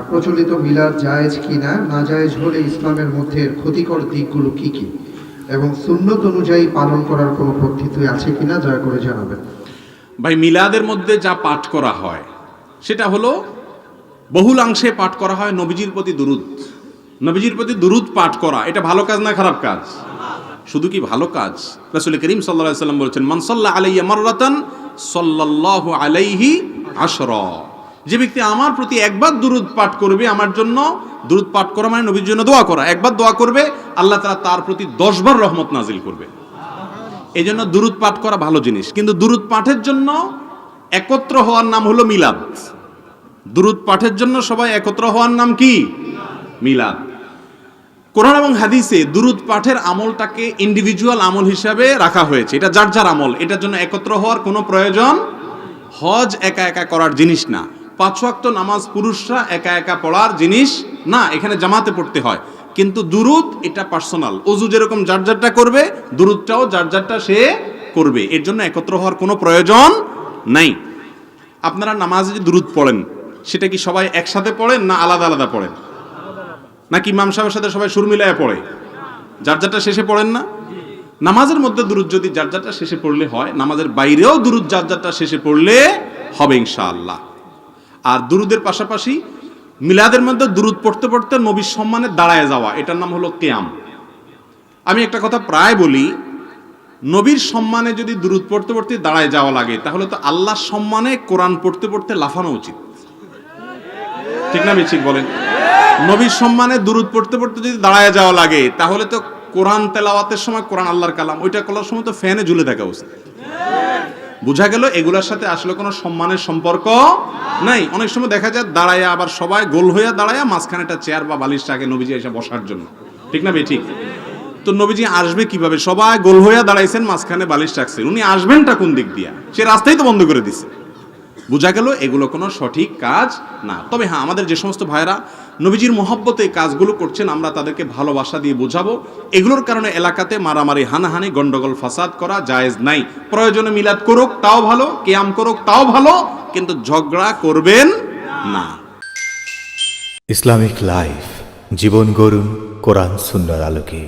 প্রচলিত মিলাদ জায়েজ কিনা, না জায়েজ হলে ইসলামের মধ্যে ক্ষতিকর দিকগুলো কি কি, এবং সুন্নত অনুযায়ী পালন করার কোনো পদ্ধতি আছে কিনা দয়া করে জানাবেন। ভাই, মিলাদের মধ্যে যা পাঠ করা হয় সেটা হলো বহুলাংশে পাঠ করা হয় নবীজির প্রতি দুরূদ। নবীজির প্রতি দুরূদ পাঠ করা এটা ভালো কাজ না খারাপ কাজ? শুধু কি ভালো কাজ? রাসূল করিম সাল্লাল্লাহু আলাইহি ওয়াসাল্লাম বলেছেন, মান সাল্লা আলাইয়া মাররাতান সাল্লাল্লাহু আলাইহি আশরা। যে ব্যক্তি আমার প্রতি একবার দুরূদ পাঠ করবে, আমার জন্য দুরূদ পাঠ করা মানে নবীর জন্য দোয়া করা, একবার দোয়া করবে আল্লাহ তাআলা তার প্রতি 10 বার রহমত নাজিল করবে। এই জন্য দুরূদ পাঠ করা ভালো জিনিস, কিন্তু দুরূদ পাঠের জন্য একত্র হওয়ার নাম হলো মিলাদ। দুরূদ পাঠের জন্য সবাই একত্র হওয়ার নাম কি? মিলাদ। কোরআন এবং হাদিসে দুরূদ পাঠের আমলটাকে ইন্ডিভিজুয়াল আমল হিসাবে রাখা হয়েছে, এটা যার যার আমল, এটার জন্য একত্র হওয়ার কোনো প্রয়োজন। হজ একা একা করার জিনিস না, 5 ওয়াক্ত নামাজ পুরুষরা একা একা পড়ার জিনিস না, এখানে জামাতে পড়তে হয়। কিন্তু দুরূদ এটা পার্সোনাল, ওযু যেরকম যার যারটা করবে, দুরূদটাও যার যারটা সে করবে, এর জন্য একত্র হওয়ার কোনো প্রয়োজন নাই। আপনারা নামাজে যে দুরূদ পড়েন সেটা কি সবাই একসাথে পড়েন না আলাদা আলাদা পড়েন? নাকি ইমাম সাহেবের সাথে সবাই সুর মিলায় পড়ে? যার যারটা শেষে পড়েন না? নামাজের মধ্যে দুরূদ যদি যার যারটা শেষে পড়লে হয়, নামাজের বাইরেও দুরূদ যার যারটা শেষে পড়লে হবে ইনশাআল্লাহ। আর দুরূদের পাশাপাশি মিলাদের মধ্যে দুরূদ পড়তে পড়তে নবীর সম্মানে দাঁড়ায় যাওয়া, এটার নাম হলো কিয়াম। আমি একটা কথা প্রায় বলি, নবীর সম্মানে যদি দুরূদ পড়তে পড়তে দাঁড়ায় যাওয়া লাগে, তাহলে তো আল্লাহর সম্মানে কোরআন পড়তে পড়তে লাফানো উচিত, ঠিক না? ঠিক বলেন। নবীর সম্মানে দুরূদ পড়তে পড়তে যদি দাঁড়ায় যাওয়া লাগে, তাহলে তো কোরআন তেলাওয়াতের সময়, কোরআন আল্লাহর কালাম, ওইটা করার সময় তো ফ্যানে ঝুলে থাকা উচিত। বোঝা গেল এগুলোর সাথে আসলে কোনো সম্মানের সম্পর্ক নাই। অনেক সময় দেখা যায় দাঁড়ায়, আবার সবাই গোল হইয়া দাঁড়ায়, মাঝখানে একটা চেয়ার বা বালিশ থাকে নবীজি এসে বসার জন্য, ঠিক না? ঠিক। তো নবীজি আসবে কিভাবে? সবাই গোল হইয়া দাঁড়াইছেন, মাঝখানে বালিশ রাখছেন, উনি আসবেনটা কোন দিক দিয়া? সে রাস্তাই তো বন্ধ করে দিছে। বোঝা গেল এগুলো কোনো সঠিক কাজ না। তবে হ্যাঁ, আমাদের যে সমস্ত ভাইরা নবীজির মহব্বতে এই কাজগুলো করছেন, আমরা তাদেরকে ভালোবাসা দিয়ে বোঝাবো এগুলোর কারণে এলাকাতে মারামারি, হানাহানি, গন্ডগোল, ফাসাদ করা জায়েজ নাই। প্রয়োজনে মিলাদ করুক তাও ভালো, কিয়াম করুক তাও ভালো, কিন্তু ঝগড়া করবেন না। ইসলামিক লাইফ, জীবন গড়ুন কোরআন সুন্নাহর আলোকে।